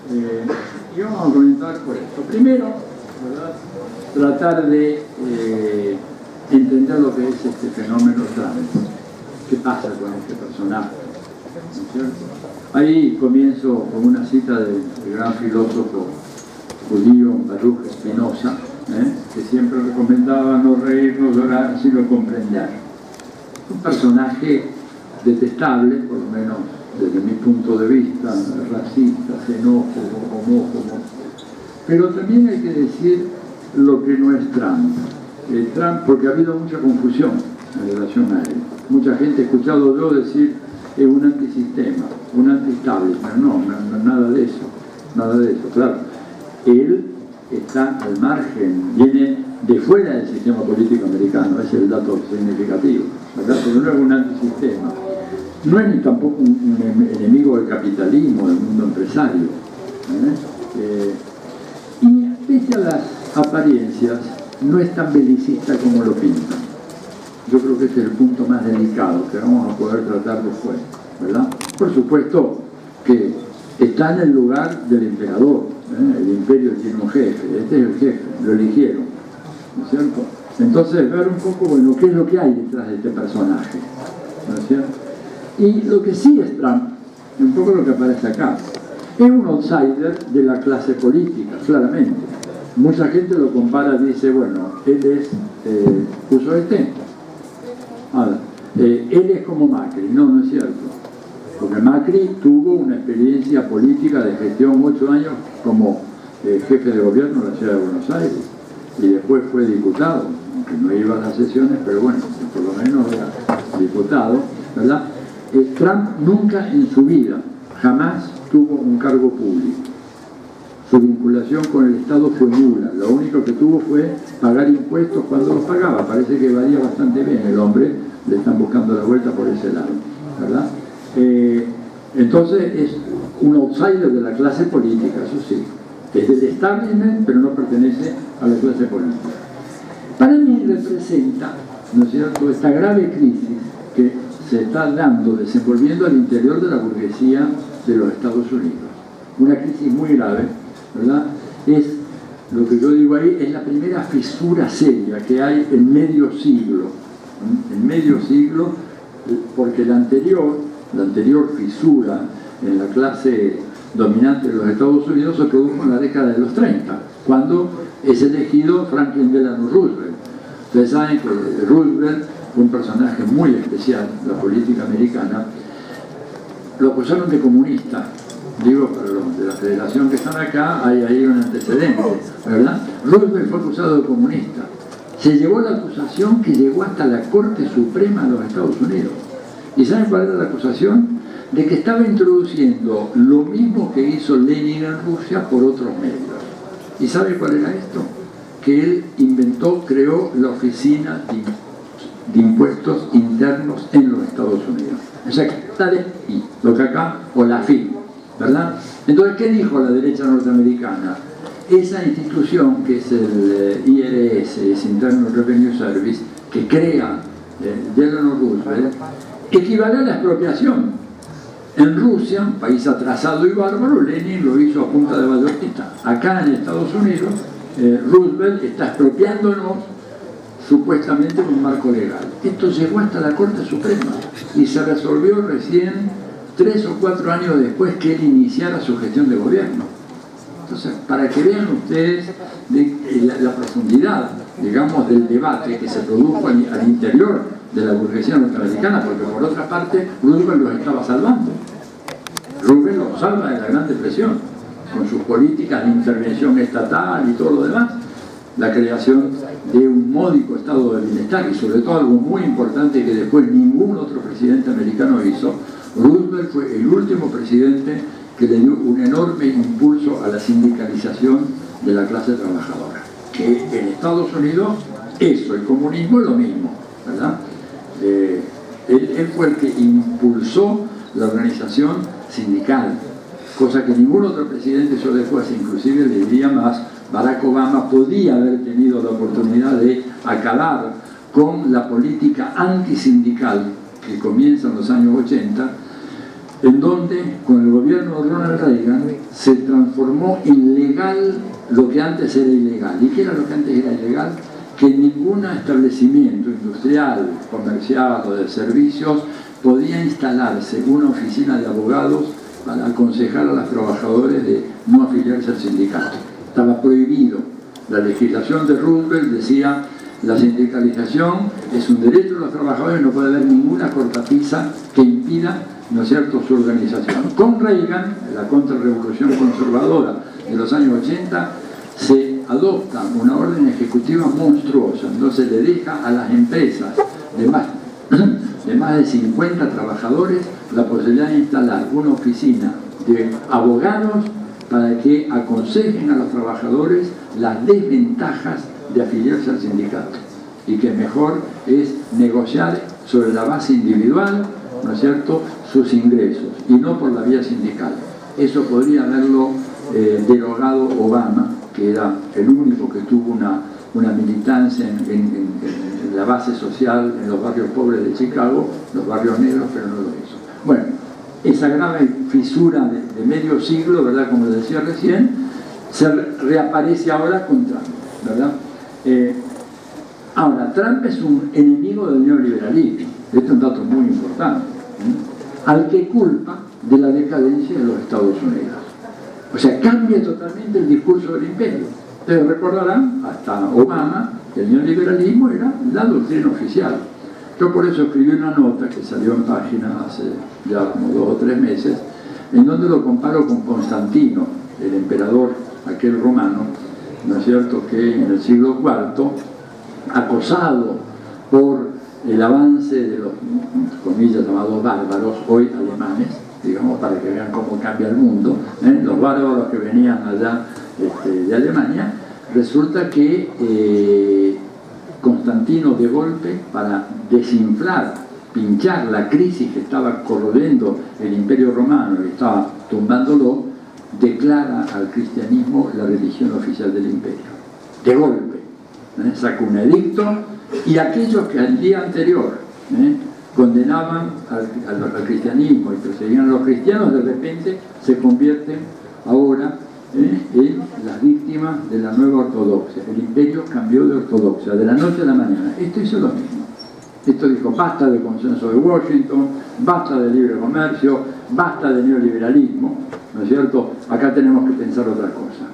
Y vamos a comentar por esto. Primero, ¿verdad?, tratar de entender lo que es este fenómeno Trump. ¿Qué pasa con este personaje? ¿No es cierto? Ahí comienzo con una cita del gran filósofo judío Baruch Spinoza, que siempre recomendaba no reír, no llorar, sino comprender. Un personaje detestable, por lo menos desde mi punto de vista, racista, xenófobo, homófobo. Pero también hay que decir lo que no es Trump. Trump, porque ha habido mucha confusión en relación a él. Mucha gente ha escuchado yo decir es un antisistema, un anti-establishment. No, nada de eso, nada de eso. Claro, él está al margen, viene de fuera del sistema político americano, ese es el dato significativo, ¿verdad? Pero no es un antisistema. No es ni tampoco un enemigo del capitalismo, del mundo empresario. Y pese a las apariencias, no es tan belicista como lo pintan. Yo creo que ese es el punto más delicado que vamos a poder tratar después, ¿verdad? Por supuesto que está en el lugar del emperador, el imperio tiene un jefe, este es el jefe, lo eligieron, ¿no es cierto? Entonces, ver un poco, bueno, qué es lo que hay detrás de este personaje, ¿no es cierto? Y lo que sí es Trump, un poco lo que aparece acá, es un outsider de la clase política, claramente. Mucha gente lo compara, dice, bueno, él es puso este. Ahora, él es como Macri. No es cierto. Porque Macri tuvo una experiencia política de gestión 8 años como jefe de gobierno de la ciudad de Buenos Aires. Y después fue diputado, aunque no iba a las sesiones, pero bueno, por lo menos era diputado, ¿verdad? Trump nunca en su vida, jamás tuvo un cargo público. Su vinculación con el Estado fue nula. Lo único que tuvo fue pagar impuestos cuando los pagaba. Parece que valía bastante bien el hombre. Le están buscando la vuelta por ese lado, ¿verdad? Entonces es un outsider de la clase política, eso sí. Es del establishment, pero no pertenece a la clase política. Para mí representa, ¿no es cierto?, esta grave crisis que se está dando, desenvolviendo al interior de la burguesía de los Estados Unidos. Una crisis muy grave, ¿verdad? Es, lo que yo digo ahí, es la primera fisura seria que hay en medio siglo. En medio siglo, porque la anterior fisura en la clase dominante de los Estados Unidos se produjo en la década de los 30, cuando es elegido Franklin Delano Roosevelt. Ustedes saben que Roosevelt fue un personaje muy especial de la política americana. Lo acusaron de comunista. Digo, para los de la federación que están acá, hay ahí un antecedente, ¿verdad? Roosevelt fue acusado de comunista. Se llevó la acusación que llegó hasta la Corte Suprema de los Estados Unidos. ¿Y saben cuál era la acusación? De que estaba introduciendo lo mismo que hizo Lenin en Rusia por otros medios. ¿Y sabe cuál era esto? Que él creó la Oficina de Impuestos Internos en los Estados Unidos. O sea, está de ahí, lo que acá, o la FI, ¿verdad? Entonces, ¿qué dijo la derecha norteamericana? Esa institución, que es el IRS, es Internal Revenue Service, que crea Delano Roosevelt, equivale a la expropiación. En Rusia, un país atrasado y bárbaro, Lenin lo hizo a punta de bayoneta. Acá en Estados Unidos, Roosevelt está expropiándonos supuestamente en un marco legal. Esto llegó hasta la Corte Suprema y se resolvió recién 3 o 4 años después que él iniciara su gestión de gobierno. Entonces, para que vean ustedes la profundidad, digamos, del debate que se produjo al interior de la burguesía norteamericana, porque por otra parte, Roosevelt los estaba salvando. Roosevelt los salva de la Gran Depresión, con sus políticas de intervención estatal y todo lo demás, la creación de un módico estado de bienestar y sobre todo algo muy importante que después ningún otro presidente americano hizo. Roosevelt fue el último presidente que le dio un enorme impulso a la sindicalización de la clase trabajadora. Que en Estados Unidos eso, el comunismo es lo mismo, ¿verdad? Él fue el que impulsó la organización sindical, cosa que ningún otro presidente hizo después, inclusive le diría más, Barack Obama podía haber tenido la oportunidad de acabar con la política antisindical que comienza en los años 80, en donde con el gobierno de Ronald Reagan se transformó en legal lo que antes era ilegal. ¿Y qué era lo que antes era ilegal? Que ningún establecimiento industrial, comercial o de servicios podía instalarse una oficina de abogados para aconsejar a los trabajadores de no afiliarse al sindicato. Estaba prohibido. La legislación de Roosevelt decía: la sindicalización es un derecho de los trabajadores, no puede haber ninguna cortapisa que impida, ¿no es cierto?, su organización. Con Reagan, la contrarrevolución conservadora de los años 80, se adopta una orden ejecutiva monstruosa. Entonces le deja a las empresas de más de 50 trabajadores la posibilidad de instalar una oficina de abogados para que aconsejen a los trabajadores las desventajas de afiliarse al sindicato, y que mejor es negociar sobre la base individual, ¿no es cierto?, sus ingresos, y no por la vía sindical. Eso podría haberlo derogado Obama, que era el único que tuvo una militancia en la base social en los barrios pobres de Chicago, los barrios negros, pero no lo hizo. Bueno, esa grave fisura de medio siglo, ¿verdad?, como decía recién, se reaparece ahora con Trump, ¿verdad? Ahora, Trump es un enemigo del neoliberalismo. Este es un dato muy importante, al que culpa de la decadencia de los Estados Unidos. O sea, cambia totalmente el discurso del imperio. Ustedes recordarán, hasta Obama, que el neoliberalismo era la doctrina oficial. Yo por eso escribí una nota que salió en página hace ya como 2 o 3 meses, en donde lo comparo con Constantino, el emperador aquel romano, ¿no es cierto?, que en el siglo IV, acosado por el avance de los, comillas, llamados bárbaros, hoy alemanes, digamos, para que vean cómo cambia el mundo, los bárbaros que venían allá de Alemania, resulta que Constantino, de golpe, para desinflar, pinchar la crisis que estaba corroyendo el Imperio Romano y estaba tumbándolo, declara al cristianismo la religión oficial del imperio. De golpe. Saca un edicto, y aquellos que al día anterior condenaban al cristianismo y perseguían a los cristianos, de repente se convierten ahora en las víctimas de la nueva ortodoxia. El imperio cambió de ortodoxia de la noche a la mañana. Esto hizo lo mismo. Esto dijo: basta del consenso de Washington, basta del libre comercio, basta del neoliberalismo, ¿no es cierto? Acá tenemos que pensar otra cosa.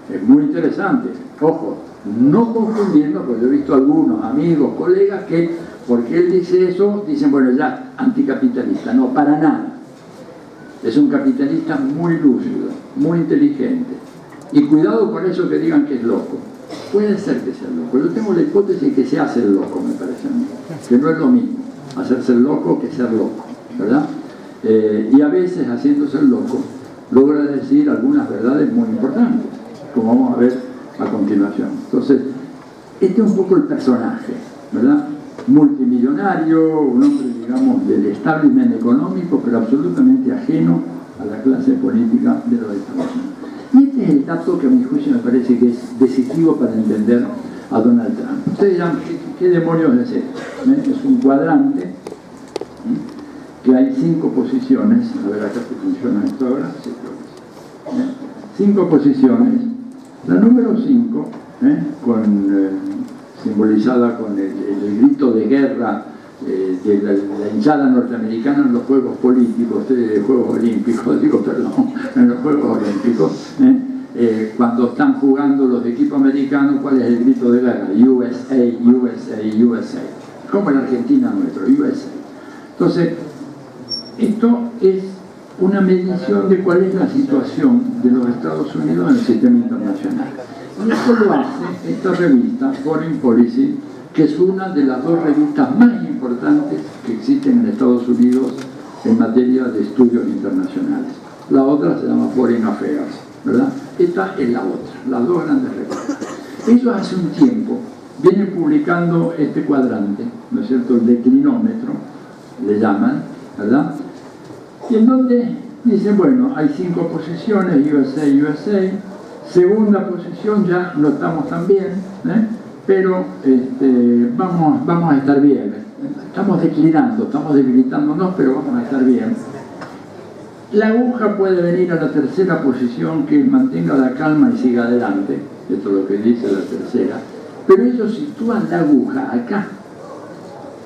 Es muy interesante, ojo, no confundiendo, porque yo he visto algunos amigos, colegas, que porque él dice eso, dicen: bueno, ya, anticapitalista. No, para nada. Es un capitalista muy lúcido, muy inteligente. Y cuidado con eso que digan que es loco. Puede ser que sea loco. Yo tengo la hipótesis de que se hace el loco, me parece a mí. Que no es lo mismo hacerse el loco que ser loco, ¿verdad? Y a veces, haciéndose el loco, logra decir algunas verdades muy importantes, como vamos a ver a continuación. Entonces, este es un poco el personaje, ¿verdad? Multimillonario, un hombre, digamos, del establishment económico, pero absolutamente ajeno a la clase política de los Estados Unidos. Y este es el dato que a mi juicio me parece que es decisivo para entender a Donald Trump. Ustedes dirán: ¿qué demonios es esto? Es un cuadrante que hay 5 posiciones. A ver acá si funciona esto ahora. Sí, creo que sí. 5 posiciones. La número 5, simbolizada con el grito de guerra de la hinchada norteamericana en los Juegos Políticos, Juegos Olímpicos, en los Juegos Olímpicos, cuando están jugando los equipos americanos, ¿cuál es el grito de guerra? USA, USA, USA. Como en Argentina nuestro, USA. Entonces, esto es una medición de cuál es la situación de los Estados Unidos en el sistema internacional. Y esto lo hace esta revista, Foreign Policy, que es una de las 2 revistas más importantes que existen en Estados Unidos en materia de estudios internacionales. La otra se llama Foreign Affairs, ¿verdad? Esta es la otra, las 2 grandes revistas. Ellos hace un tiempo vienen publicando este cuadrante, ¿no es cierto?, el declinómetro, le llaman, ¿verdad? Y en donde dicen: bueno, hay 5 posiciones, USA, USA. Segunda posición ya no estamos tan bien, pero vamos a estar bien. Estamos declinando, estamos debilitándonos, pero vamos a estar bien. La aguja puede venir a la tercera posición, que mantenga la calma y siga adelante. Esto es lo que dice la tercera. Pero ellos sitúan la aguja acá,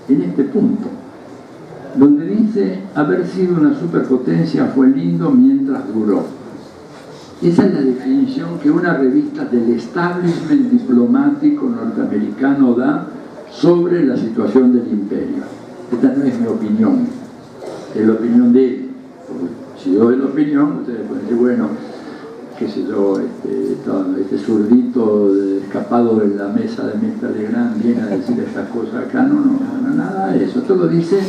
en este punto, donde dice: haber sido una superpotencia fue lindo mientras duró. Esa es la definición que una revista del establishment diplomático norteamericano da sobre la situación del imperio. Esta no es mi opinión, es la opinión de él. Si yo doy la opinión, ustedes pueden decir, bueno, qué sé yo, este zurdito escapado de la mesa de Mr. Legrand viene a decir estas cosas acá. No, nada de eso. Esto lo dice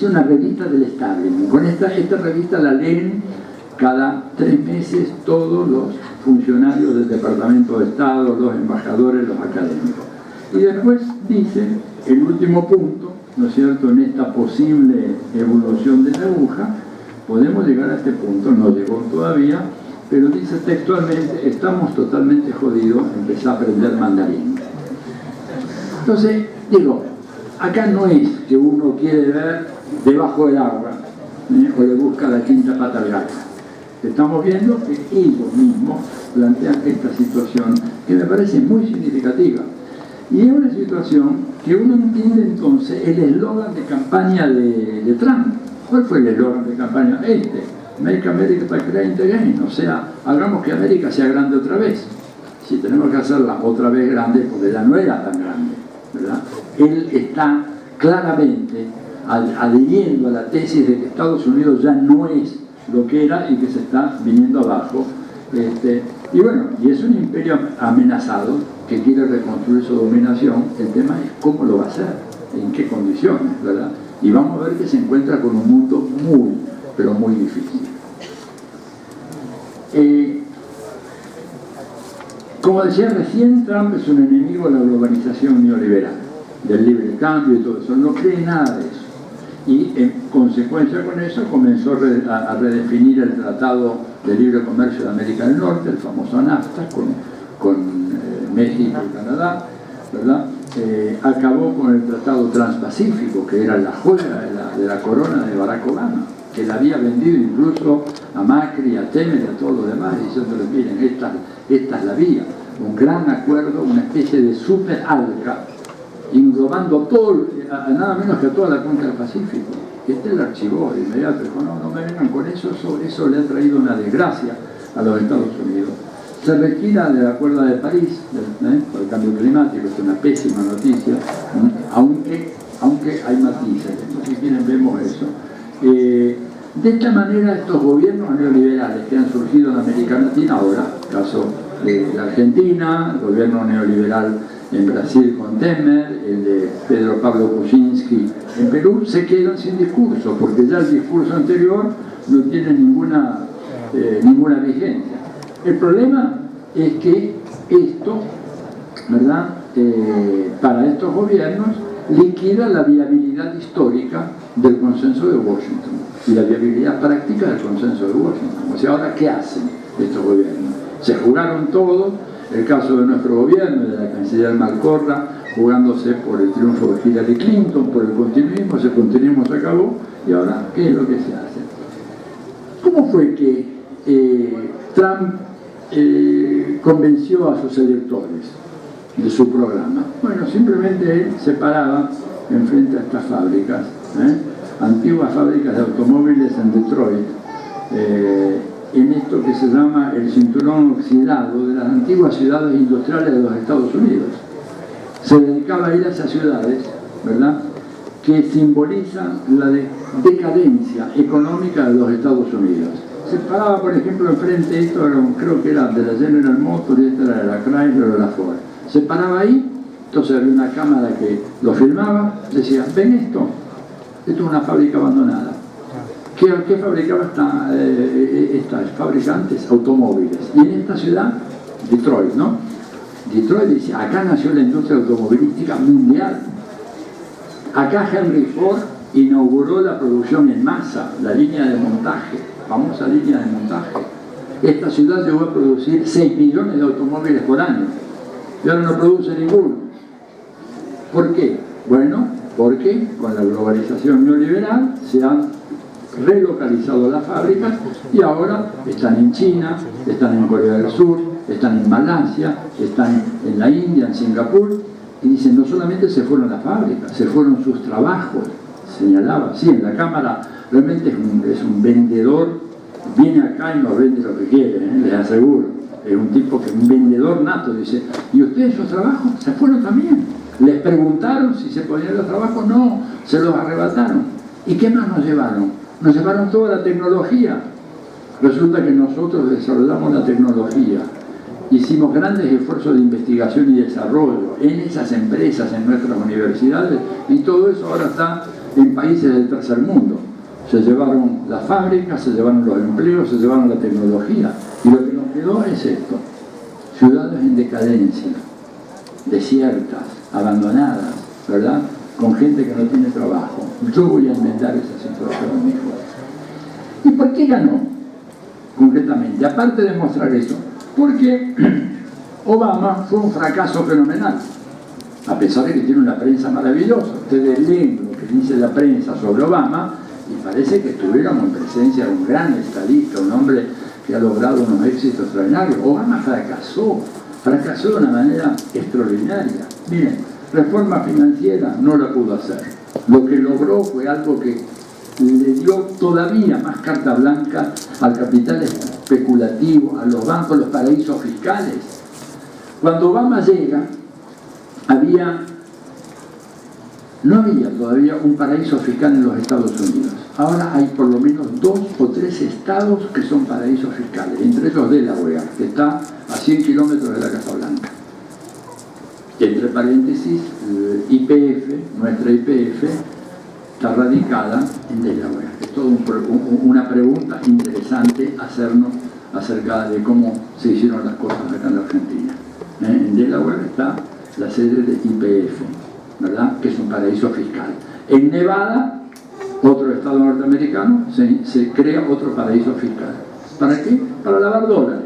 una revista del establishment. Con esta revista la leen cada 3 meses todos los funcionarios del Departamento de Estado, los embajadores, los académicos. Y después dice, el último punto, ¿no es cierto?, en esta posible evolución de la aguja, podemos llegar a este punto, no llegó todavía, pero dice textualmente: estamos totalmente jodidos, empezá a aprender mandarín. Entonces, digo, acá no es que uno quiere ver debajo del agua, o le busca la quinta pata al gato. Estamos viendo que ellos mismos plantean esta situación, que me parece muy significativa. Y es una situación que uno entiende entonces el eslogan de campaña de Trump. ¿Cuál fue el eslogan de campaña? Make America Great Again, o sea, hagamos que América sea grande otra vez. Si tenemos que hacerla otra vez grande, porque ya no era tan grande, ¿verdad? Él está claramente adhiriendo a la tesis de que Estados Unidos ya no es lo que era y que se está viniendo abajo. Y bueno, y es un imperio amenazado que quiere reconstruir su dominación. El tema es cómo lo va a hacer, en qué condiciones, ¿verdad? Y vamos a ver que se encuentra con un mundo muy, pero muy difícil. Como decía recién, Trump es un enemigo de la globalización neoliberal, del libre cambio y todo eso. No cree nada de eso. Y en consecuencia con eso comenzó a redefinir el Tratado de Libre Comercio de América del Norte, el famoso NAFTA, con México y Canadá, ¿verdad? Acabó con el Tratado Transpacífico, que era la joya de la corona de Barack Obama, que la había vendido incluso a Macri, a Temer y a todos los demás, diciéndoles: miren, esta es la vía. Un gran acuerdo, una especie de super ALCA, englobando todo, nada menos que a toda la cuenca del Pacífico. Él archivó de inmediato, dijo: no me vengan con eso le ha traído una desgracia a los Estados Unidos. Se retira del Acuerdo de París por el cambio climático, es una pésima noticia, aunque hay matices. Si quieren vemos eso. De esta manera, estos gobiernos neoliberales que han surgido en América Latina ahora, caso de la Argentina, el gobierno neoliberal en Brasil con Temer, el de Pedro Pablo Kuczynski en Perú, se quedan sin discurso, porque ya el discurso anterior no tiene ninguna vigencia. El problema es que esto, ¿verdad?, para estos gobiernos liquida la viabilidad histórica del consenso de Washington y la viabilidad práctica del consenso de Washington. O sea, ahora, ¿qué hacen estos gobiernos? Se jugaron todo, el caso de nuestro gobierno, de la canciller Malcorra, jugándose por el triunfo de Hillary Clinton, por el continuismo, ese continuismo se acabó, y ahora, ¿qué es lo que se hace? ¿Cómo fue que Trump convenció a sus electores de su programa? Bueno, simplemente él se paraba enfrente a estas fábricas, antiguas fábricas de automóviles en Detroit, en esto que se llama el cinturón oxidado de las antiguas ciudades industriales de los Estados Unidos. Se dedicaba a ir a esas ciudades, ¿verdad?, que simbolizan la decadencia económica de los Estados Unidos. Se paraba, por ejemplo, enfrente, esto creo que era de la General Motors y esta era de la Chrysler o de la Ford. Se paraba ahí, entonces había una cámara que lo filmaba, decía: ¿ven esto? Esto es una fábrica abandonada. ¿Qué fabricaba estas fabricantes? Automóviles. Y en esta ciudad, Detroit, ¿no? Detroit dice: acá nació la industria automovilística mundial. Acá Henry Ford inauguró la producción en masa, la línea de montaje, famosa línea de montaje. Esta ciudad llegó a producir 6 millones de automóviles por año. Y ahora no produce ninguno. ¿Por qué? Bueno, porque con la globalización neoliberal se han relocalizado las fábricas y ahora están en China, están en Corea del Sur, están en Malasia, están en la India, en Singapur, y dicen, no solamente se fueron las fábricas, se fueron sus trabajos. Señalaba, sí, en la Cámara realmente es un vendedor, viene acá y nos vende lo que quiere, les aseguro. Es un tipo que un vendedor nato, dice, ¿y ustedes sus trabajos se fueron también? ¿Les preguntaron si se ponían los trabajos? No, se los arrebataron. ¿Y qué más nos llevaron? Nos llevaron toda la tecnología. Resulta que nosotros desarrollamos la tecnología, hicimos grandes esfuerzos de investigación y desarrollo en esas empresas, en nuestras universidades, y todo eso ahora está en países del tercer mundo. Se llevaron las fábricas, se llevaron los empleos, se llevaron la tecnología. Y lo que nos quedó es esto: ciudades en decadencia, desiertas, abandonadas, ¿verdad? Con gente que no tiene trabajo. Yo voy a enmendar esa situación, mejor. ¿Y por qué ganó? Concretamente, aparte de mostrar eso, porque Obama fue un fracaso fenomenal, a pesar de que tiene una prensa maravillosa. Ustedes leen lo que dice la prensa sobre Obama y parece que estuviéramos en presencia de un gran estadista, un hombre que ha logrado unos éxitos extraordinarios. Obama fracasó de una manera extraordinaria. Miren, reforma financiera no la pudo hacer. Lo que logró fue algo que le dio todavía más carta blanca al capital especulativo, a los bancos, los paraísos fiscales. Cuando Obama llega, no había todavía un paraíso fiscal en los Estados Unidos. Ahora hay por lo menos 2 o 3 estados que son paraísos fiscales, entre ellos Delaware, que está a 100 kilómetros de la Casa Blanca. Entre paréntesis, YPF, nuestra YPF, está radicada en Delaware. Es toda una pregunta interesante hacernos acerca de cómo se hicieron las cosas acá en la Argentina. En Delaware está la sede de YPF, ¿verdad? Que es un paraíso fiscal. En Nevada, otro estado norteamericano, se crea otro paraíso fiscal. ¿Para qué? Para lavar dólares.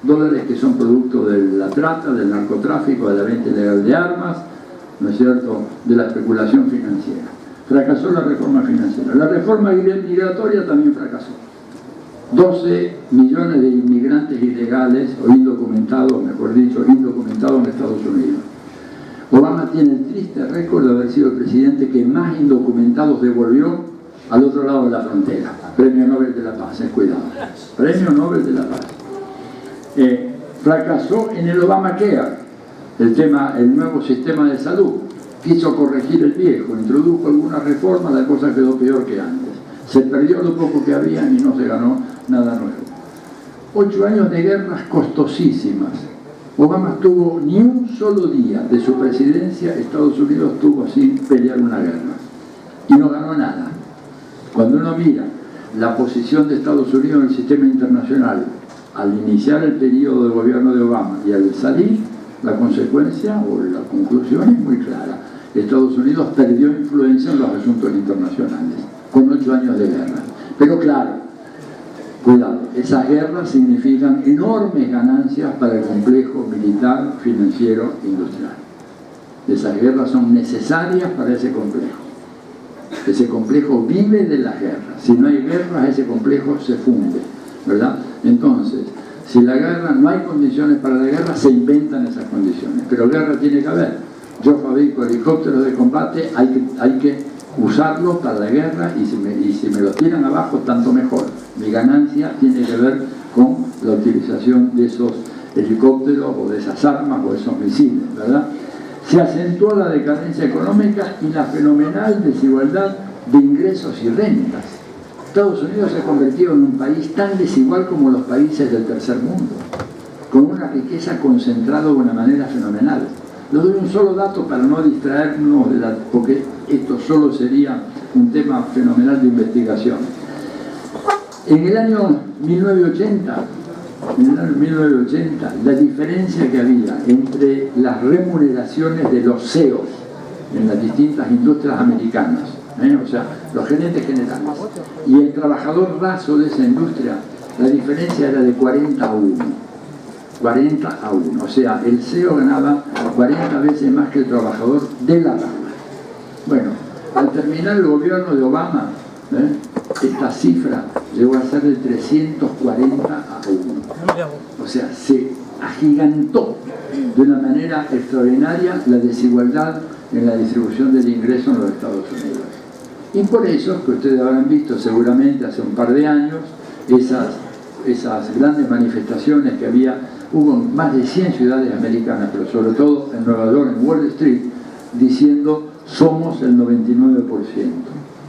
Dólares que son producto de la trata, del narcotráfico, de la venta ilegal de armas, ¿no es cierto?, de la especulación financiera. Fracasó la reforma financiera. La reforma migratoria también fracasó. 12 millones de inmigrantes ilegales o indocumentados, mejor dicho, indocumentados en Estados Unidos. Obama tiene el triste récord de haber sido el presidente que más indocumentados devolvió al otro lado de la frontera. Premio Nobel de la Paz, cuidado. Premio Nobel de la Paz. Fracasó en el Obamacare, el nuevo sistema de salud. Quiso corregir el viejo, introdujo algunas reformas, la cosa quedó peor que antes. Se perdió lo poco que había y no se ganó nada nuevo. 8 años de guerras costosísimas. Obama tuvo ni un solo día de su presidencia, Estados Unidos tuvo sin pelear una guerra. Y no ganó nada. Cuando uno mira la posición de Estados Unidos en el sistema internacional al iniciar el periodo de gobierno de Obama y al salir, la consecuencia o la conclusión es muy clara. Estados Unidos perdió influencia en los asuntos internacionales, con 8 años de guerra. Pero claro, cuidado, esas guerras significan enormes ganancias para el complejo militar, financiero e industrial. Esas guerras son necesarias para ese complejo. Ese complejo vive de las guerras. Si no hay guerras, ese complejo se funde, ¿verdad? Entonces, si la guerra, no hay condiciones para la guerra, se inventan esas condiciones. Pero guerra tiene que haber. Yo fabrico helicópteros de combate, hay que usarlos para la guerra y si me los tiran abajo, tanto mejor. Mi ganancia tiene que ver con la utilización de esos helicópteros o de esas armas o de esos misiles, ¿verdad? Se acentuó la decadencia económica y la fenomenal desigualdad de ingresos y rentas. Estados Unidos se ha convertido en un país tan desigual como los países del tercer mundo, con una riqueza concentrada de una manera fenomenal. Les doy un solo dato para no distraernos, porque esto solo sería un tema fenomenal de investigación. En el año 1980, la diferencia que había entre las remuneraciones de los CEOs en las distintas industrias americanas, o sea, los gerentes generales, y el trabajador raso de esa industria, la diferencia era de 40 a 1. 40 a 1, o sea, el CEO ganaba 40 veces más que el trabajador de la rama. Bueno, al terminar el gobierno de Obama, esta cifra llegó a ser de 340 a 1. O sea, se agigantó de una manera extraordinaria la desigualdad en la distribución del ingreso en los Estados Unidos. Y por eso, que ustedes habrán visto seguramente hace un par de años, esas grandes manifestaciones que hubo en más de 100 ciudades americanas, pero sobre todo en Nueva York, en Wall Street, diciendo somos el 99%.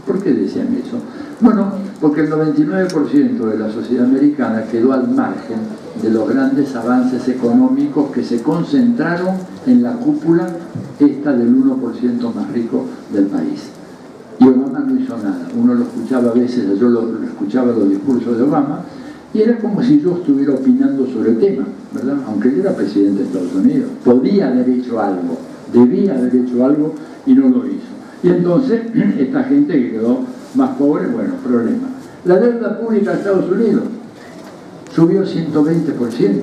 ¿Por qué decían eso? Bueno, porque el 99% de la sociedad americana quedó al margen de los grandes avances económicos que se concentraron en la cúpula esta del 1% más rico del país. Y Obama no hizo nada. Uno lo escuchaba a veces, yo lo escuchaba los discursos de Obama, y era como si yo estuviera opinando sobre el tema, ¿verdad? Aunque él era presidente de Estados Unidos. Podía haber hecho algo, debía haber hecho algo, y no lo hizo. Y entonces, esta gente que quedó más pobre, bueno, problema. La deuda pública de Estados Unidos subió 120%.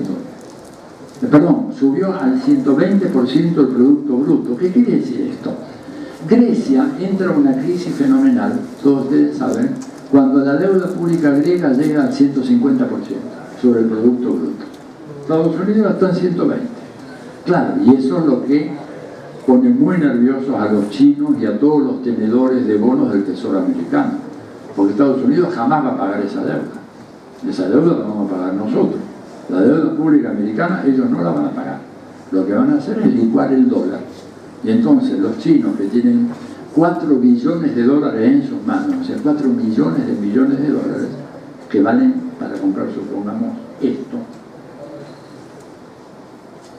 Perdón, subió al 120% el Producto Bruto. ¿Qué quiere decir esto? Grecia entra en una crisis fenomenal, todos ustedes saben, cuando la deuda pública griega llega al 150% sobre el Producto Bruto. Estados Unidos está en 120%. Claro, y eso es lo que pone muy nerviosos a los chinos y a todos los tenedores de bonos del Tesoro americano. Porque Estados Unidos jamás va a pagar esa deuda. Esa deuda la vamos a pagar nosotros. La deuda pública americana ellos no la van a pagar. Lo que van a hacer es licuar el dólar. Y entonces los chinos, que tienen 4 billones de dólares en sus manos, o sea, 4 millones de millones de dólares, que valen para comprar, supongamos, esto.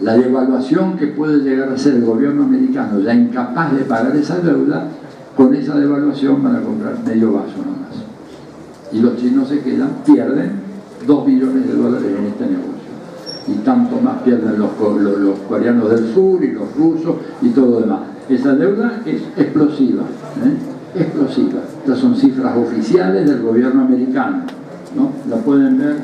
La devaluación que puede llegar a hacer el gobierno americano, ya incapaz de pagar esa deuda, con esa devaluación van a comprar medio vaso nomás. Y los chinos se quedan, pierden 2 billones de dólares en este negocio. Y tanto más pierden los coreanos del sur y los rusos y todo lo demás. Esa deuda es explosiva, explosiva. Estas son cifras oficiales del gobierno americano, ¿no? La pueden ver,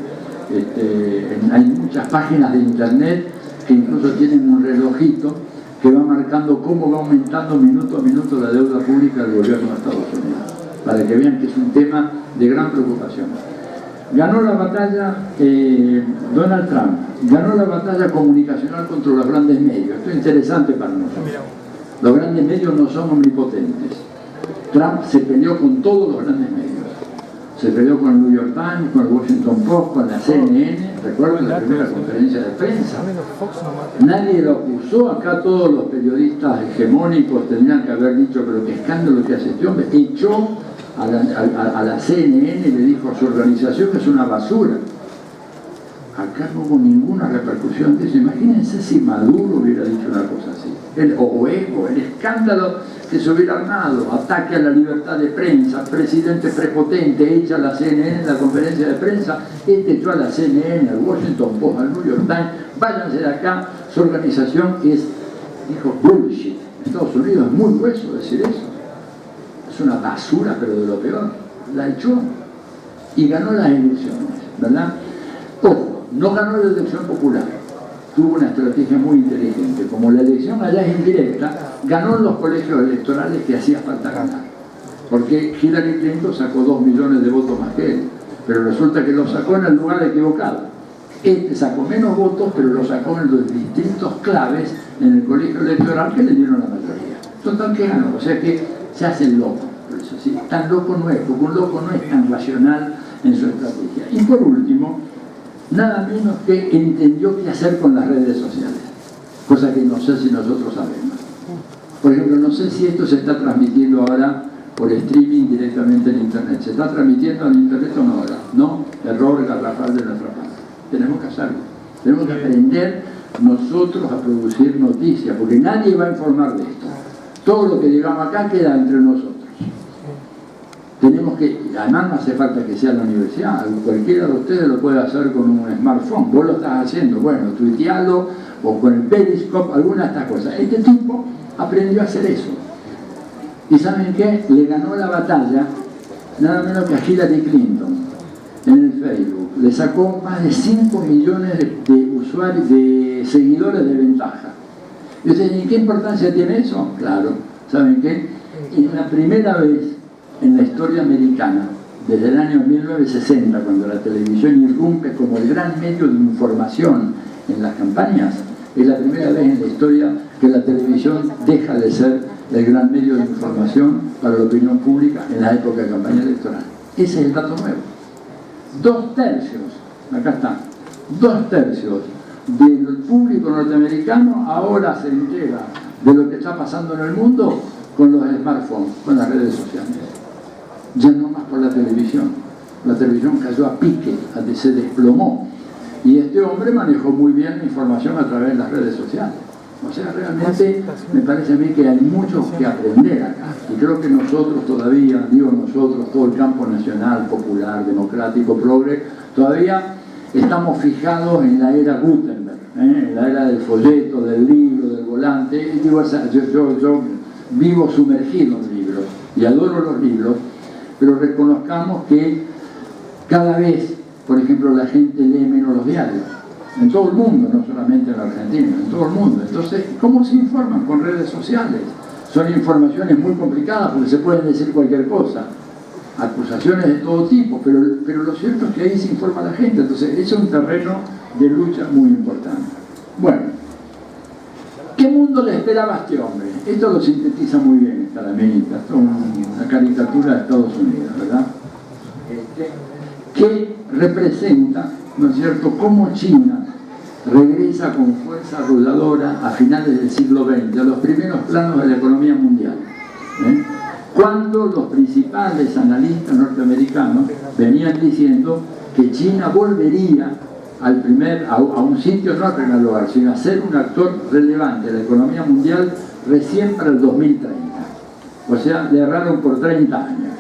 hay muchas páginas de internet que incluso tienen un relojito que va marcando cómo va aumentando minuto a minuto la deuda pública del gobierno de Estados Unidos, para que vean que es un tema de gran preocupación. Ganó la batalla Donald Trump, ganó la batalla comunicacional contra los grandes medios. Esto es interesante para nosotros. Los grandes medios no son omnipotentes. Trump se peleó con todos los grandes medios. Se peleó con el New York Times, con el Washington Post, con la CNN. ¿Recuerdan la primera conferencia de prensa? Nadie lo acusó. Acá todos los periodistas hegemónicos tendrían que haber dicho, pero qué escándalo que hace este hombre. Echó a la CNN y le dijo a su organización que es una basura. Acá no hubo ninguna repercusión de eso. Imagínense si Maduro hubiera dicho una cosa así. El escándalo que se hubiera armado, ataque a la libertad de prensa, presidente prepotente, echa a la CNN en la conferencia de prensa, echó a la CNN, al Washington Post, al New York Times, váyanse de acá, su organización dijo bullshit. Estados Unidos es muy grueso decir eso. Es una basura, pero de lo peor. La echó y ganó las elecciones, ¿verdad? Ojo, no ganó la elección popular. Tuvo una estrategia muy inteligente. Como la elección allá es indirecta, ganó en los colegios electorales que hacía falta ganar. Porque Hillary Clinton sacó 2 millones de votos más que él. Pero resulta que lo sacó en el lugar equivocado. Este sacó menos votos, pero lo sacó en los distritos claves en el colegio electoral que le dieron la mayoría. Total que ganó. O sea que se hace el loco. Por eso, ¿sí? Tan loco no es, porque un loco no es tan racional en su estrategia. Y por último, nada menos que entendió qué hacer con las redes sociales, cosa que no sé si nosotros sabemos. Por ejemplo, no sé si esto se está transmitiendo ahora por streaming directamente en internet. ¿Se está transmitiendo en internet o no ahora? No, error garrafal de nuestra parte. Tenemos que hacerlo. Tenemos que aprender nosotros a producir noticias, porque nadie va a informar de esto. Todo lo que digamos acá queda entre nosotros. Tenemos que, además no hace falta que sea en la universidad, cualquiera de ustedes lo puede hacer con un smartphone. Vos lo estás haciendo, bueno, tuitealo o con el Periscope, alguna de estas cosas. Este tipo aprendió a hacer eso. ¿Y saben qué? Le ganó la batalla nada menos que a Hillary Clinton en el Facebook. Le sacó más de 5 millones de usuarios, de seguidores de ventaja. ¿Y ustedes qué importancia tiene eso? Claro, ¿saben qué? Es la primera vez en la historia americana desde el año 1960, cuando la televisión irrumpe como el gran medio de información en las campañas, es la primera vez en la historia que la televisión deja de ser el gran medio de información para la opinión pública en la época de campaña electoral. Ese es el dato nuevo. 2/3, acá está, 2/3 del público norteamericano ahora se entera de lo que está pasando en el mundo con los smartphones, con las redes sociales. Ya no más por la televisión. La televisión cayó a pique, se desplomó. Y este hombre manejó muy bien la información a través de las redes sociales. O sea, realmente me parece a mí que hay mucho que aprender acá. Y creo que nosotros todavía, digo nosotros, todo el campo nacional, popular, democrático, progre, todavía estamos fijados en la era Gutenberg, en la era del folleto, del libro, del volante. Digo, yo vivo sumergido en libros y adoro los libros, pero reconozcamos que cada vez, por ejemplo, la gente lee menos los diarios. En todo el mundo, no solamente en la Argentina, en todo el mundo. Entonces, ¿cómo se informan? Con redes sociales. Son informaciones muy complicadas porque se pueden decir cualquier cosa. Acusaciones de todo tipo, pero lo cierto es que ahí se informa la gente. Entonces, es un terreno de lucha muy importante. Bueno, ¿qué mundo le esperaba a este hombre? Esto lo sintetiza muy bien esta laminita. Esto es una caricatura de Estados Unidos, ¿verdad? Que representa, ¿no es cierto?, cómo China regresa con fuerza arrolladora a finales del siglo XX, a los primeros planos de la economía mundial. Cuando los principales analistas norteamericanos venían diciendo que China volvería a un sitio, no a primer lugar, sino a ser un actor relevante de la economía mundial recién para el 2030. O sea, le erraron por 30 años.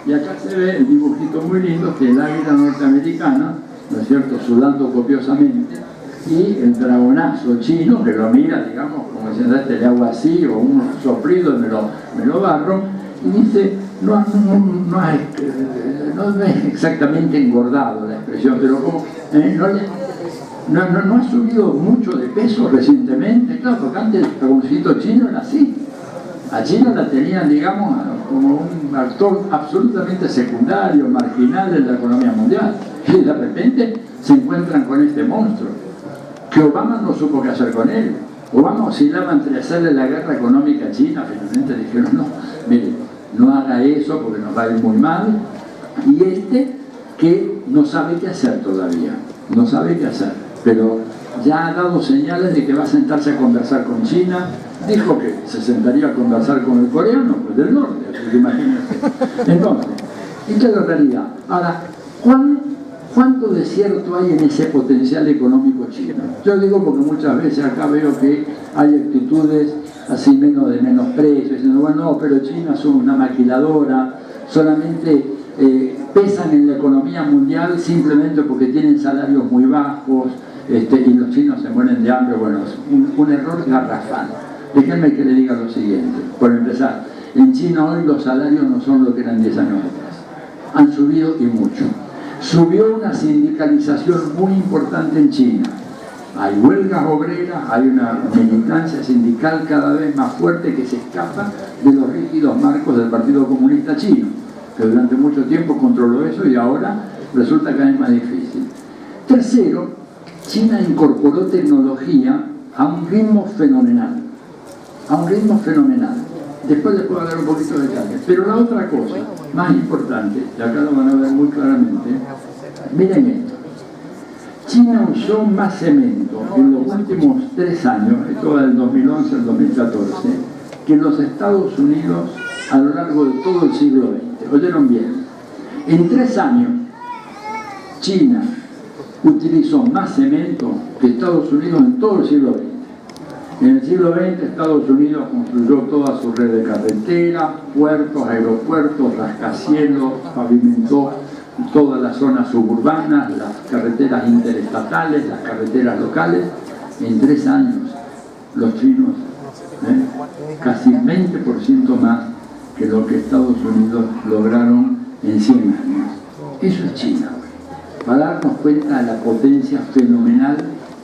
Y acá se ve el dibujito muy lindo que el águila norteamericana, ¿no es cierto?, sudando copiosamente, y el dragonazo chino que lo mira, digamos, como diciendo, este le hago así, o un soplido y me lo barro, y dice, no es exactamente engordado la expresión, pero como no ha subido mucho de peso recientemente, claro, porque antes el dragoncito chino era así. A China la tenían, digamos, como un actor absolutamente secundario, marginal de la economía mundial. Y de repente se encuentran con este monstruo, que Obama no supo qué hacer con él. Obama oscilaba entre hacerle la guerra económica a China, finalmente dijeron, no, mire, no haga eso porque nos va a ir muy mal. Y este que no sabe qué hacer todavía, no sabe qué hacer, pero ya ha dado señales de que va a sentarse a conversar con China. Dijo que se sentaría a conversar con el coreano, pues del norte, así que imagínense. Entonces, esta es la realidad. Ahora, ¿cuánto desierto hay en ese potencial económico chino? Yo digo porque muchas veces acá veo que hay actitudes así de menosprecio, diciendo, bueno, no, pero China es una maquiladora, solamente pesan en la economía mundial simplemente porque tienen salarios muy bajos, y los chinos se mueren de hambre. Bueno, es un error garrafal. Déjenme que le diga lo siguiente. Por empezar, en China hoy los salarios no son lo que eran 10 años atrás. Han subido y mucho. Subió una sindicalización muy importante en China. Hay huelgas obreras, hay una militancia sindical cada vez más fuerte que se escapa de los rígidos marcos del Partido Comunista Chino, que durante mucho tiempo controló eso y ahora resulta cada vez más difícil. Tercero, China incorporó tecnología a un ritmo fenomenal. Después les puedo dar un poquito de detalle. Pero la otra cosa, más importante, y acá lo van a ver muy claramente, miren esto. China usó más cemento en los últimos 3 años, esto va del 2011 al 2014, que los Estados Unidos a lo largo de todo el siglo XX. ¿Oyeron bien? En 3 años, China utilizó más cemento que Estados Unidos en todo el siglo XX. En el siglo XX Estados Unidos construyó toda su red de carreteras, puertos, aeropuertos, rascacielos, pavimentó todas las zonas suburbanas, las carreteras interestatales, las carreteras locales. En 3 años los chinos, casi 20% más que lo que Estados Unidos lograron en 100 años. Eso es China, para darnos cuenta de la potencia fenomenal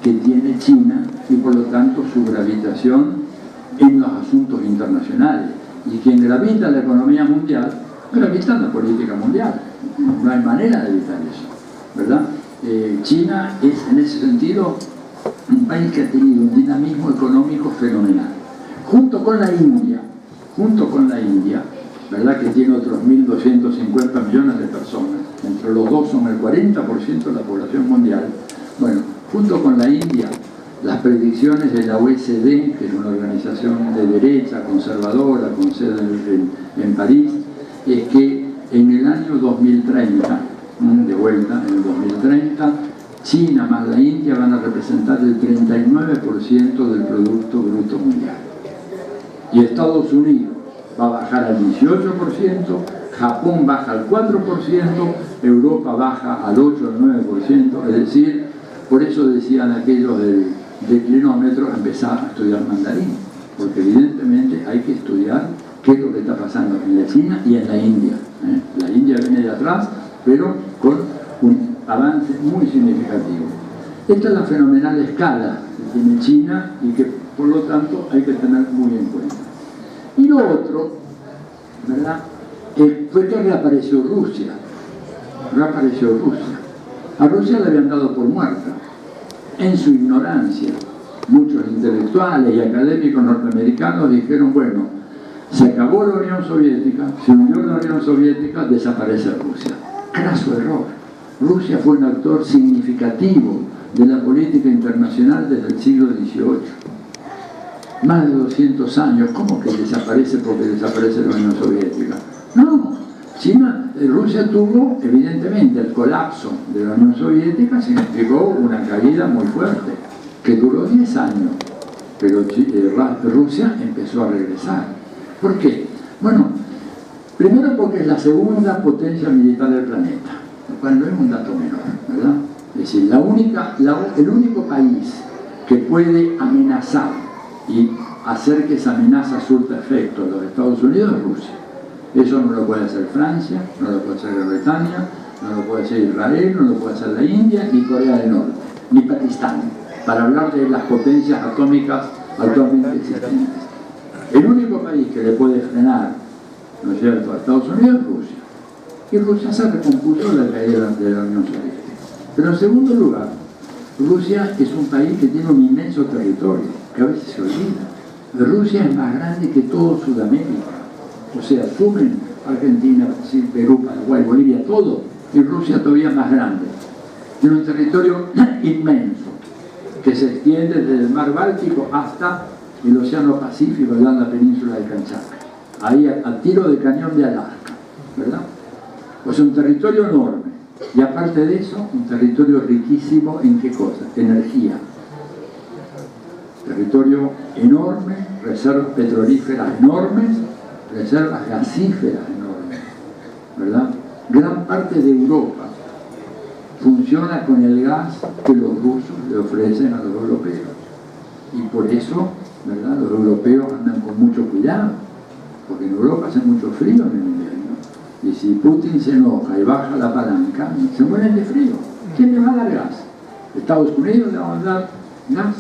que tiene China y por lo tanto su gravitación en los asuntos internacionales. Y quien gravita la economía mundial pero evitan la política mundial. No hay manera de evitar eso, ¿verdad? China es en ese sentido un país que ha tenido un dinamismo económico fenomenal. Junto con la India, ¿verdad? Que tiene otros 1.250 millones de personas. Entre los dos son el 40% de la población mundial. Bueno, junto con la India, las predicciones de la OECD, que es una organización de derecha, conservadora, con sede en París, es que en el año 2030, de vuelta, en el 2030, China más la India van a representar el 39% del Producto Bruto Mundial. Y Estados Unidos va a bajar al 18%, Japón baja al 4%, Europa baja al 8 o 9%, es decir, por eso decían aquellos del declinómetro, empezar a estudiar mandarín, porque evidentemente hay que estudiar qué es lo que está pasando en la China y en la India. La India viene de atrás, pero con un avance muy significativo. Esta es la fenomenal escala que tiene China y que por lo tanto hay que tener muy en cuenta. Y lo otro, ¿verdad?, fue que reapareció Rusia. A Rusia le habían dado por muerta. En su ignorancia, muchos intelectuales y académicos norteamericanos dijeron, bueno, se acabó la Unión Soviética, se hundió la Unión Soviética, desaparece Rusia. Craso error. Rusia fue un actor significativo de la política internacional desde el siglo XVIII. Más de 200 años, ¿cómo que desaparece porque desaparece la Unión Soviética? No, Rusia tuvo, evidentemente, el colapso de la Unión Soviética significó una caída muy fuerte, que duró 10 años, pero Rusia empezó a regresar. ¿Por qué? Bueno, primero porque es la segunda potencia militar del planeta, lo cual no es un dato menor, ¿verdad? Es decir, el único país que puede amenazar y hacer que esa amenaza surta efecto en los Estados Unidos es Rusia. Eso no lo puede hacer Francia, no lo puede hacer Gran Bretaña, no lo puede hacer Israel, no lo puede hacer la India, ni Corea del Norte, ni Pakistán, para hablar de las potencias atómicas actualmente existentes. El único país que le puede frenar, ¿no es cierto?, a Estados Unidos es Rusia. Y Rusia se recompuso de la caída de la Unión Soviética. Pero en segundo lugar, Rusia es un país que tiene un inmenso territorio, que a veces se olvida. Rusia es más grande que todo Sudamérica. O sea, sumen Argentina, Brasil, Perú, Paraguay, Bolivia, todo, y Rusia todavía más grande. Tiene un territorio inmenso, que se extiende desde el mar Báltico hasta el Océano Pacífico, en la península de Kamchatka, ahí a tiro de cañón de Alaska, ¿verdad? Pues un territorio enorme, y aparte de eso, un territorio riquísimo en qué cosa, energía. Territorio enorme, reservas petrolíferas enormes, reservas gasíferas enormes, ¿verdad? Gran parte de Europa funciona con el gas que los rusos le ofrecen a los europeos. Y por eso, ¿verdad?, los europeos andan con mucho cuidado, porque en Europa hace mucho frío en el invierno. Y si Putin se enoja y baja la palanca, se mueren de frío. ¿Quién le va a dar gas? Estados Unidos le va a dar gas.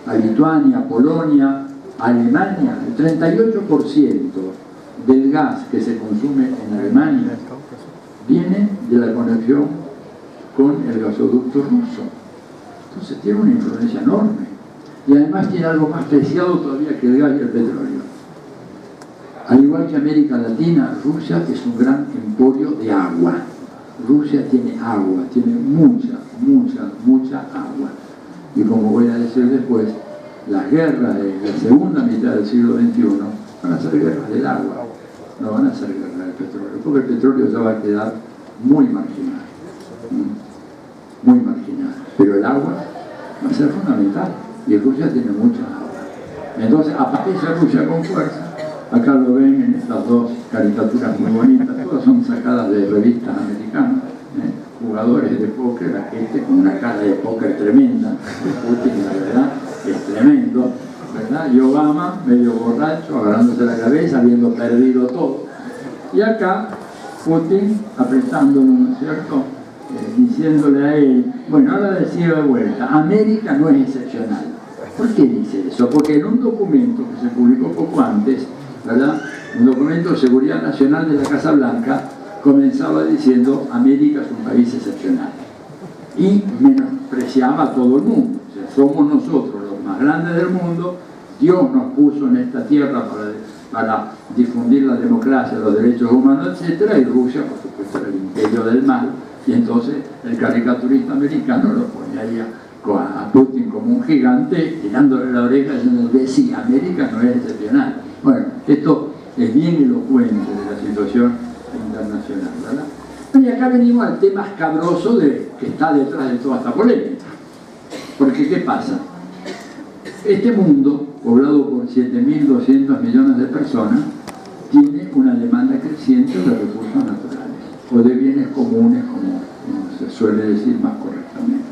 A Lituania, Polonia, Alemania, el 38% del gas que se consume en Alemania viene de la conexión con el gasoducto ruso. Entonces tiene una influencia enorme. Y además tiene algo más preciado todavía que el gas y el petróleo. Al igual que América Latina, Rusia es un gran emporio de agua. Rusia tiene agua, tiene mucha agua. Y como voy a decir después, las guerras de la segunda mitad del siglo XXI van a ser guerras del agua, no van a ser guerras del petróleo, porque el petróleo ya va a quedar muy marginal, pero el agua va a ser fundamental, y Rusia tiene mucha agua. Entonces aparece Rusia con fuerza. Acá lo ven en estas dos caricaturas muy bonitas, todas son sacadas de revistas americanas, jugadores de póker, aquel con una cara de póker tremenda, Putin, la verdad, es tremendo, ¿verdad? Y Obama, medio borracho, agarrándose la cabeza, habiendo perdido todo. Y acá, Putin apretándolo, ¿no es cierto?, diciéndole a él, bueno, ahora decía de vuelta, América no es excepcional. ¿Por qué dice eso? Porque en un documento que se publicó poco antes, ¿verdad? Un documento de seguridad nacional de la Casa Blanca comenzaba diciendo América es un país excepcional y menospreciaba a todo el mundo. O sea, somos nosotros los más grandes del mundo, Dios nos puso en esta tierra para difundir la democracia, los derechos humanos, etc. Y Rusia, por supuesto, era el imperio del mal, y entonces el caricaturista americano lo ponía ahí a Putin como un gigante, tirándole la oreja diciendo que sí, América no es excepcional. Bueno, esto es bien elocuente de la situación internacional, ¿verdad? Y acá venimos al tema escabroso que está detrás de toda esta polémica. Porque, ¿qué pasa? Este mundo, poblado por 7.200 millones de personas, tiene una demanda creciente de recursos naturales, o de bienes comunes, como se suele decir más correctamente.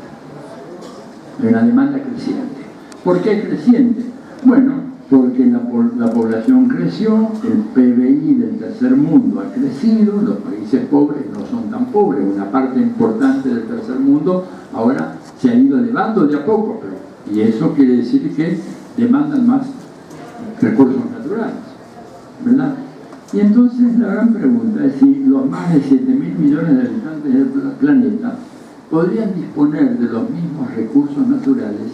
Hay una demanda creciente. ¿Por qué creciente? Bueno, porque la población creció, el PBI del tercer mundo ha crecido, los países pobres no son tan pobres, una parte importante del tercer mundo ahora se ha ido elevando de a poco, y eso quiere decir que demandan más recursos naturales, ¿verdad? Y entonces la gran pregunta es si los más de 7.000 millones de habitantes del planeta podrían disponer de los mismos recursos naturales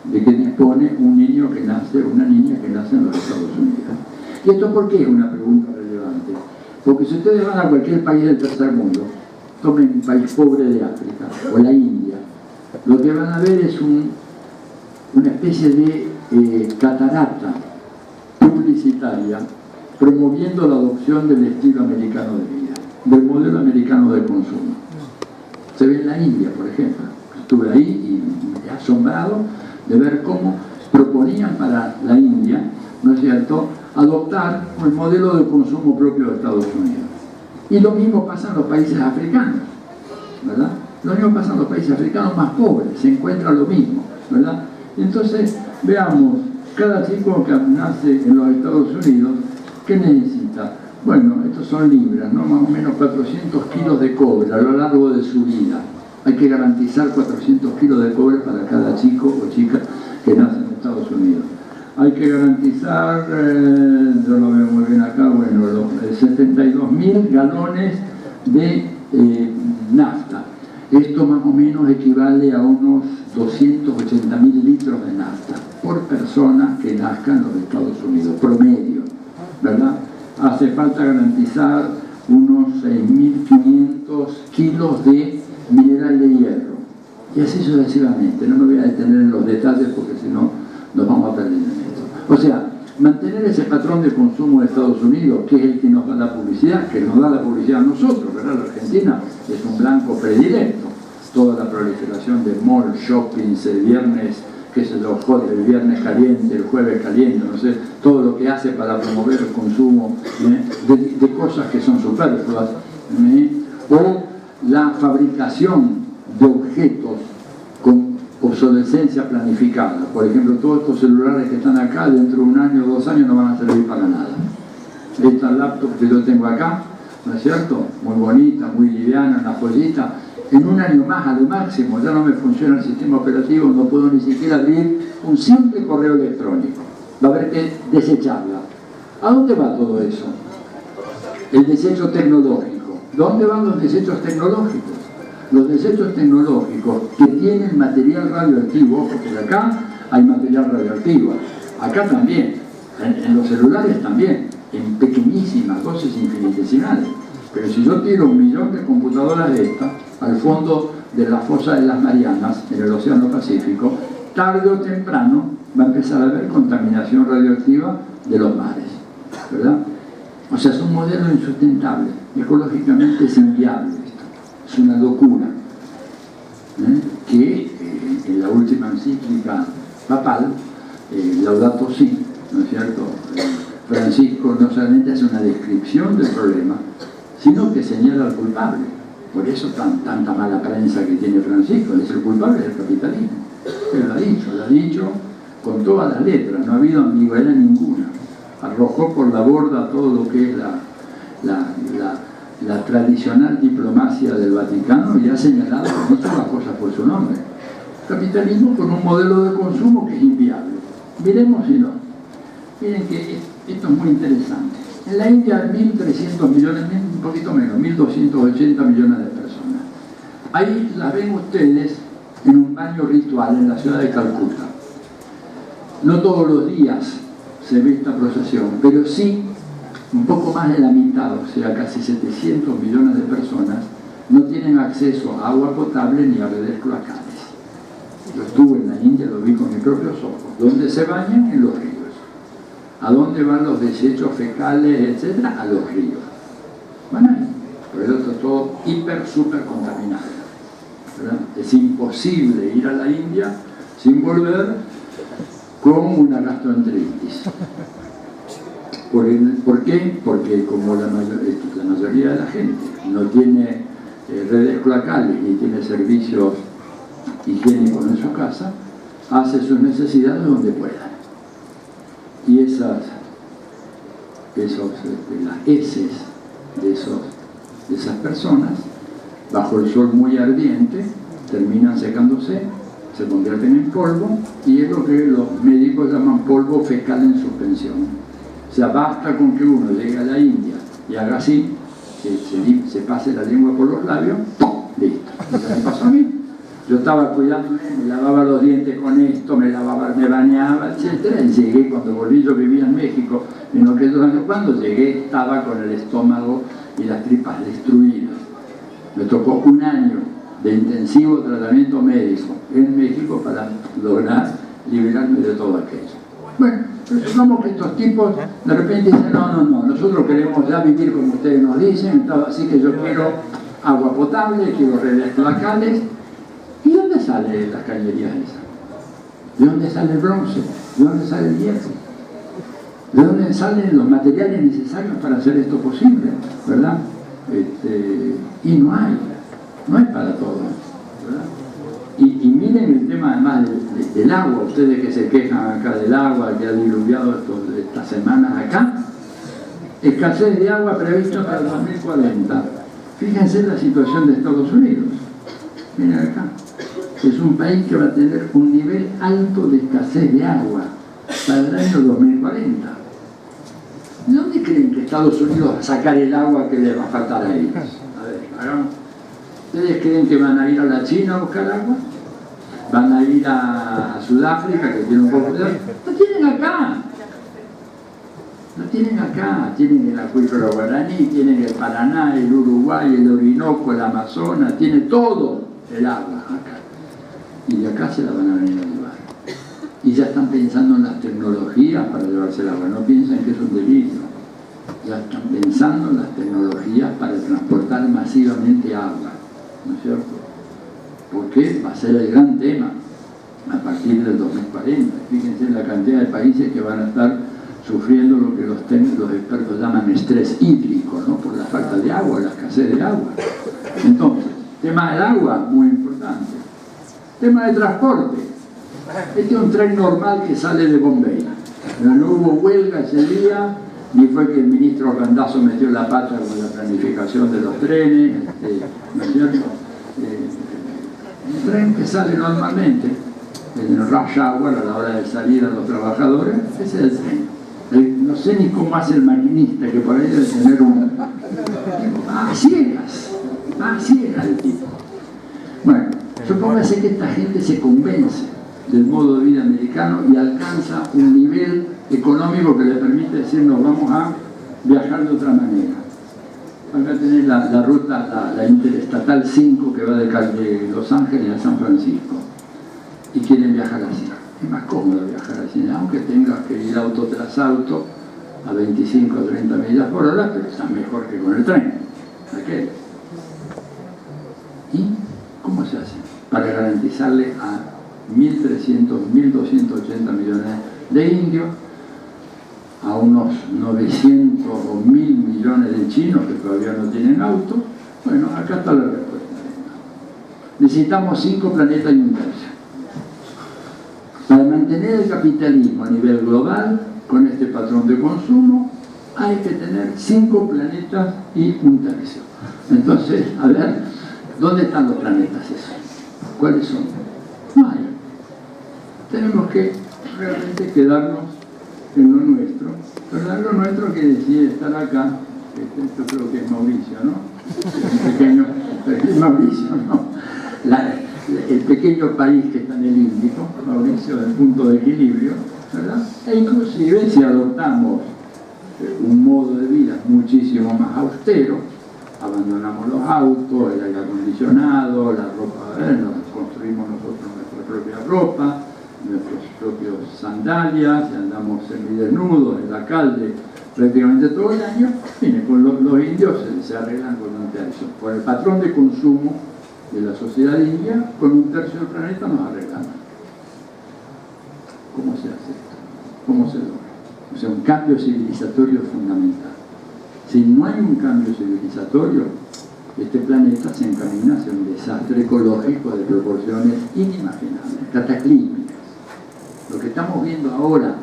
de que dispone un niño que nace, una niña que nace en los Estados Unidos. ¿Y esto por qué es una pregunta relevante? Porque si ustedes van a cualquier país del tercer mundo, tomen un país pobre de África o la India, lo que van a ver es una especie de catarata publicitaria promoviendo la adopción del estilo americano de vida, del modelo americano de consumo. Se ve en la India, por ejemplo. Estuve ahí y me he asombrado de ver cómo proponían para la India, ¿no es cierto?, adoptar el modelo de consumo propio de Estados Unidos. Y lo mismo pasa en los países africanos, ¿verdad? Lo mismo pasa en los países africanos más pobres, se encuentra lo mismo, ¿verdad? Entonces, veamos, cada chico que nace en los Estados Unidos, ¿qué necesita? Bueno, estos son libras, ¿no? Más o menos 400 kilos de cobre a lo largo de su vida. Hay que garantizar 400 kilos de cobre para cada chico o chica que nace en Estados Unidos. Hay que garantizar, yo lo veo muy bien acá, bueno, 72.000 galones de nafta. Esto más o menos equivale a unos 280.000 litros de nafta por persona que nazca en los Estados Unidos, promedio, ¿verdad? Hace falta garantizar unos 6.500 kilos de mineral de hierro, y así sucesivamente. No me voy a detener en los detalles porque si no nos vamos a perder en esto. O sea, mantener ese patrón de consumo de Estados Unidos, que es el que nos da la publicidad, que nos da la publicidad a nosotros, ¿verdad? La Argentina es un blanco predilecto. Toda la proliferación de mall, shoppings, el viernes, qué sé yo, el viernes caliente, el jueves caliente, no sé, todo lo que hace para promover el consumo de cosas que son superfluas, o la fabricación de objetos con obsolescencia planificada. Por ejemplo, todos estos celulares que están acá, dentro de 1 año o 2 años no van a servir para nada. Esta laptop que yo tengo acá, ¿no es cierto?, muy bonita, muy liviana, una joyita, en 1 año más a lo máximo ya no me funciona el sistema operativo, no puedo ni siquiera abrir un simple correo electrónico, va a haber que desecharla. ¿A dónde va todo eso? El desecho tecnológico. ¿Dónde van los desechos tecnológicos? Los desechos tecnológicos que tienen material radioactivo, porque acá hay material radioactivo, acá también, en los celulares también, en pequeñísimas dosis infinitesimales. Pero si yo tiro 1 millón de computadoras de estas al fondo de la fosa de las Marianas, en el Océano Pacífico, tarde o temprano va a empezar a haber contaminación radioactiva de los mares, ¿verdad? O sea, es un modelo insustentable, ecológicamente es inviable esto, es una locura, que en la última encíclica papal, Laudato Si, ¿no es cierto?, Francisco no solamente hace una descripción del problema, sino que señala al culpable. Por eso tanta mala prensa que tiene Francisco, es el culpable del capitalismo. Él lo ha dicho con todas las letras, no ha habido ambigüedad ninguna. Arrojó por la borda todo lo que es la tradicional diplomacia del Vaticano y ha señalado que no todas las cosas por su nombre. Capitalismo con un modelo de consumo que es inviable. Miremos si no. Miren que esto es muy interesante. En la India hay 1.300 millones, un poquito menos, 1.280 millones de personas. Ahí las ven ustedes en un baño ritual en la ciudad de Calcuta. No todos los días se ve esta procesión, pero sí un poco más de la mitad, o sea, casi 700 millones de personas, no tienen acceso a agua potable ni a redes cloacales. Yo estuve en la India, lo vi con mis propios ojos. ¿Dónde se bañan? En los ríos. ¿A dónde van los desechos fecales, etcétera? A los ríos. Van ahí. Por eso está todo hiper, súper contaminado, ¿verdad? Es imposible ir a la India sin volver con una gastroenteritis. ¿Por qué? Porque como la mayoría de la gente no tiene redes cloacales ni tiene servicios higiénicos en su casa, hace sus necesidades donde pueda. Y las heces de esas personas, bajo el sol muy ardiente, terminan secándose, se convierten en polvo, y es lo que los médicos llaman polvo fecal en suspensión. O sea, basta con que uno llegue a la India y haga así, se pase la lengua por los labios, ¡pum! Listo. ¿Qué me pasó a mí? Yo estaba cuidándome, me lavaba los dientes con esto, me bañaba, etc. Y llegué, cuando volví, yo vivía en México, en lo que yo cuando llegué estaba con el estómago y las tripas destruidas. Me tocó un año de intensivo tratamiento médico en México para lograr liberarme de todo aquello. Bueno, pero supongamos que estos tipos de repente dicen, no, nosotros queremos ya vivir como ustedes nos dicen, así que yo quiero agua potable, quiero redes cloacales. ¿Y dónde salen las cañerías esas? ¿De dónde sale el bronce? ¿De dónde sale el hierro? ¿De dónde salen los materiales necesarios para hacer esto posible? ¿Verdad? Y no hay para todo, ¿verdad? Y miren el tema además del agua, ustedes que se quejan acá del agua, que ha diluviado estas semanas acá, escasez de agua prevista para el 2040. Fíjense la situación de Estados Unidos. Miren acá. Es un país que va a tener un nivel alto de escasez de agua para el año 2040. ¿De dónde creen que Estados Unidos va a sacar el agua que les va a faltar a ellos? A ver, hagamos. ¿Ustedes creen que van a ir a la China a buscar agua? ¿Van a ir a Sudáfrica, que tiene un poco de agua? ¡Lo tienen acá! Lo tienen acá. Tienen el acuífero Guaraní, tienen el Paraná, el Uruguay, el Orinoco, el Amazonas, tienen todo el agua acá. Y de acá se la van a venir a llevar. Y ya están pensando en las tecnologías para llevarse el agua. No piensen que es un delirio. Ya están pensando en las tecnologías para transportar masivamente agua. ¿No es cierto? Porque va a ser el gran tema a partir del 2040. Fíjense la cantidad de países que van a estar sufriendo lo que los expertos llaman estrés hídrico, ¿no? Por la falta de agua, la escasez de agua. Entonces, tema del agua, muy importante. Tema de transporte. Este es un tren normal que sale de Bombay. No hubo huelga ese día, ni fue que el ministro Randazzo metió la pata con la planificación de los trenes, ¿no es cierto? Un tren que sale normalmente, en el rush hour, a la hora de salir a los trabajadores, ese es el tren. No sé ni cómo hace el maquinista, que por ahí debe tener un... ciegas el tipo. Bueno, supóngase que esta gente se convence del modo de vida americano y alcanza un nivel económico que le permite decir nos vamos a viajar de otra manera. Acá tenés la ruta, la Interestatal 5 que va de Los Ángeles a San Francisco y quieren viajar así. Es más cómodo viajar así, aunque tengas que ir auto tras auto a 25 o 30 millas por hora, pero está mejor que con el tren. ¿Aquel? ¿Y cómo se hace? Para garantizarle a 1.300, 1.280 millones de indios, a unos 900 o 1.000 millones de chinos que todavía no tienen auto. Bueno, acá está la respuesta. Necesitamos 5 planetas y un tercio. Para mantener el capitalismo a nivel global, con este patrón de consumo, hay que tener 5 planetas y un tercio. Entonces, a ver, ¿dónde están los planetas esos? ¿Cuáles son? No hay. Tenemos que realmente quedarnos en lo nuestro ¿Verdad? Lo nuestro que decide estar acá, esto creo que es Mauricio, ¿no? Mauricio, ¿no? El pequeño país que está en el Índico, Mauricio, del punto de equilibrio, ¿verdad? E inclusive si adoptamos un modo de vida muchísimo más austero, abandonamos los autos, el aire acondicionado, la ropa, nos construimos nosotros nuestra propia ropa, nuestros propios sandalias, y andamos semidesnudos en la calle prácticamente todo el año. Mire, con los indios se arreglan con un tercio. Por el patrón de consumo de la sociedad india, con un tercio del planeta nos arreglamos. ¿Cómo se hace esto? ¿Cómo se logra? O sea, un cambio civilizatorio fundamental. Si no hay un cambio civilizatorio, este planeta se encamina hacia un desastre ecológico de proporciones inimaginables, cataclísmicas. Lo que estamos viendo ahora,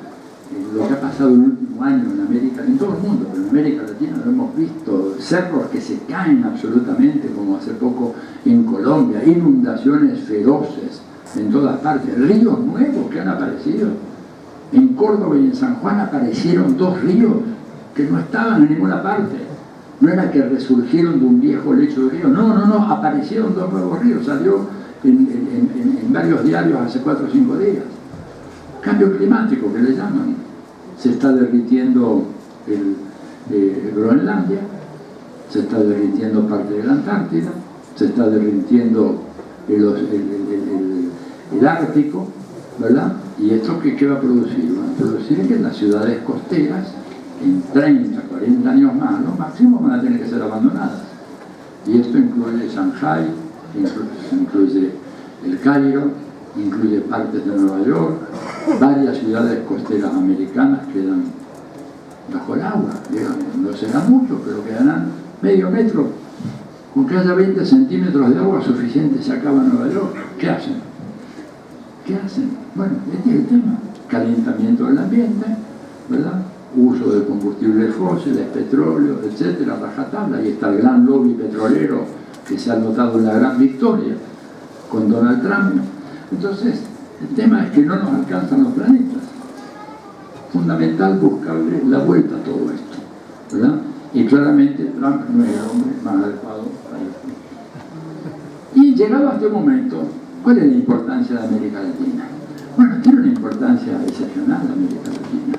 lo que ha pasado el último año en América, en todo el mundo, pero en América Latina lo hemos visto, cerros que se caen absolutamente, como hace poco en Colombia, inundaciones feroces en todas partes, ríos nuevos que han aparecido. En Córdoba y en San Juan aparecieron 2 ríos que no estaban en ninguna parte. No era que resurgieron de un viejo lecho de río, no, aparecieron 2 nuevos ríos, salió en varios diarios hace 4 o 5 días. Cambio climático, que le llaman. Se está derritiendo Groenlandia, se está derritiendo parte de la Antártida, se está derritiendo el Ártico, ¿verdad? ¿Y esto qué va a producir? Va a producir que las ciudades costeras, en 30, 40 años más, lo máximo, van a tener que ser abandonadas. Y esto incluye Shanghái, incluye el Cairo, incluye partes de Nueva York, varias ciudades costeras americanas quedan bajo el agua, digamos. No será mucho, pero quedarán medio metro. Con que haya 20 centímetros de agua suficiente se acaba Nueva York. ¿Qué hacen? ¿Qué hacen? Bueno, este es el tema. Calentamiento del ambiente, ¿verdad? Uso de combustibles fósiles, petróleo, etcétera, rajatabla. Ahí está el gran lobby petrolero que se ha notado en la gran victoria con Donald Trump. Entonces, el tema es que no nos alcanzan los planetas. Fundamental buscarle la vuelta a todo esto, ¿verdad? Y claramente Trump no es el hombre más adecuado para esto. Y llegado a este momento, ¿cuál es la importancia de América Latina? Bueno, tiene una importancia excepcional América Latina.